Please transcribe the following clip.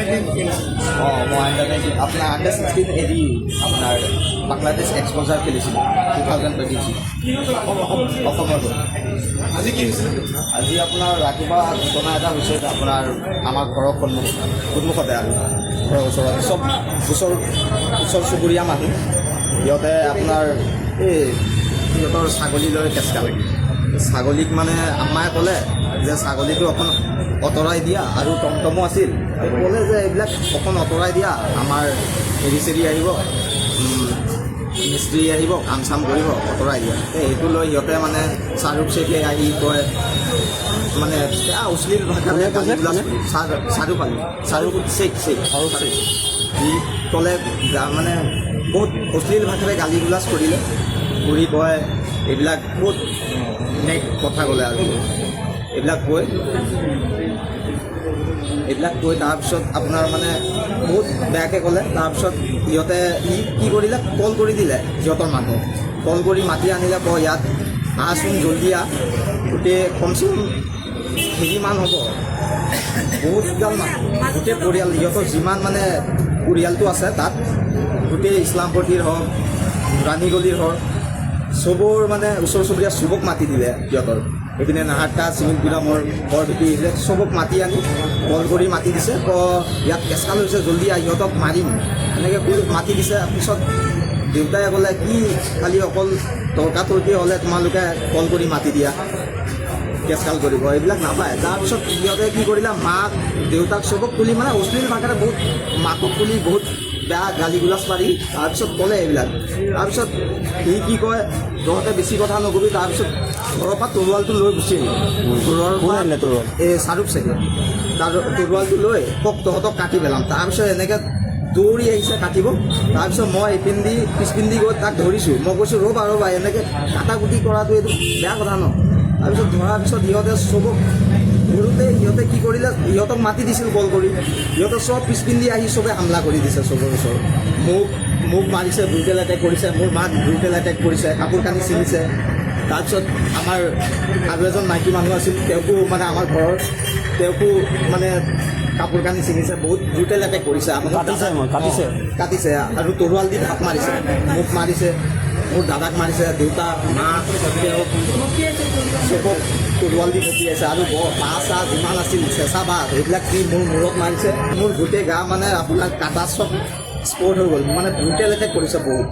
অঁ মই আপোনাৰ আণ্ডাৰ 16 এৰি আপোনাৰ বাংলাদেশ এক্সপ'জাৰ খেলিছিলোঁ 2023 অসমৰ আজি কি হৈছিলে? আজি আপোনাৰ ৰাতিপুৱা ঘটনা এটা হৈছে আপোনাৰ আমাৰ ঘৰৰ সন্মুখতে আৰু ঘৰৰ ওচৰত চব ওচৰ চুবুৰীয়া মানুহ সিহঁতে আপোনাৰ এই সিহঁতৰ ছাগলী লৈ কেঁচকা লাগে। ছাগলীক মানে আম্মায়ে ক'লে যে ছাগলীটো অকণ অঁতৰাই দিয়া আৰু টমটমো আছিল ক'লে যে এইবিলাক অকণ অঁতৰাই দিয়া আমাৰ হেৰি চেৰি আহিব মিস্ত্ৰী আহিব কাম চাম কৰিব অঁতৰাই দিয়া সেইটো লৈ সিহঁতে মানে শ্বাহৰুখ শ্বেখে আহি কয় মানে অশ্লীল ভাষাৰে শ্বাহৰুখ শ্বেখ সি ক'লে মানে বহুত অশ্লীল ভাষাৰে গালি গুলাজ কৰিলে কৰি কয় এইবিলাক বহুত কথা ক'লে আৰু এইবিলাক কৈ তাৰপিছত আপোনাৰ মানে বহুত বেয়াকৈ ক'লে। তাৰপিছত সিহঁতে কি কৰিলে কল কৰি দিলে সিহঁতৰ মানুহক কল কৰি মাতি আনিলে কয় ইয়াত আহচোন জল্দি আহ গোটেই কমচে কম হেৰিমান হ'ব বহুতগাল মানুহ গোটেই পৰিয়াল সিহঁতৰ যিমান মানে পৰিয়ালটো আছে তাত গোটেই ইছলামপট্টিৰ হওক ৰাণীগলিৰ হওক চবৰ মানে ওচৰ চুবুৰীয়া চবক মাতি দিলে সিহঁতৰ এইপিনে নাহাৰটা চিমিলপুৰামৰ বৰভেটি এইবিলাক চবক মাতি আনি কল কৰি মাতি দিছে ইয়াত কেঁচকা লৈছে জল্দি আহি সিহঁতক মাৰিম এনেকৈ মাতি দিছে। পিছত দেউতাই ক'লে কি খালি অকল তৰ্কাতৰ্কি হ'লে তোমালোকে কল কৰি মাতি দিয়া কেঁচকাল কৰিব এইবিলাক নাপায়। তাৰপিছত সিহঁতে কি কৰিলে মাক দেউতাক চবক তুলি মানে অশ্লীল ভাষাৰে বহুত মাকক তুলি বহুত বেয়া গালি গুলাজ পাৰি তাৰপিছত ক'লে এইবিলাক। তাৰপিছত সি কি কয় তহঁতে বেছি কথা নকবি। তাৰপিছত ঘৰৰ পৰা তৰোৱালটো লৈ গুচি আহিলে এই শ্বাহৰুখ শ্বেখে তাৰ তৰোৱালটো লৈ তহঁতক কাটি পেলাম। তাৰপিছত এনেকৈ দৌৰি আহিছে কাটিব। তাৰপিছত মই এইপিন্ধি পিছপিন্ধি গৈ তাক ধৰিছোঁ। মই কৈছোঁ ৰ'বা এনেকৈ কাটাকুটি কৰাটো এইটো বেয়া কথা ন। তাৰপিছত ধৰাৰ পিছত সিহঁতে চবক ধৰোঁতে সিহঁতে কি কৰিলে সিহঁতক মাতি দিছিল কল কৰি সিহঁতে চব পিছপিন্ধি আহি চবে হামলা কৰি দিছে চবৰ ওচৰত মোক মাৰিছে ব্ৰুটেল এটেক কৰিছে মোৰ মাক ব্ৰুটেল এটেক কৰিছে কাপোৰ কানি ছিঙিছে। তাৰপিছত আমাৰ আৰু এজন মাইকী মানুহ আছিল তেওঁকো মানে আমাৰ ঘৰৰ তেওঁকো মানে কাপোৰ কানি ছিঙিছে বহুত ব্ৰুটেল এটেক কৰিছে কাটিছে আৰু তৰোৱাল দি হাত মাৰিছে মোক মাৰিছে মোৰ দাদাক মাৰিছে দেউতা মা তেওঁক চবক তৰোৱাল দি পঠিয়াইছে আৰু বাঁহ চাহ যিমান আছিল চেঁচা বাঁহ এইবিলাক দি মোৰ মূৰত মাৰিছে। মোৰ গোটেই গা মানে আপোনাৰ কাটা চব স্পৰ্ট হৈ গ'ল মানে ব্ৰুটেল এটেক কৰিছে বহুত।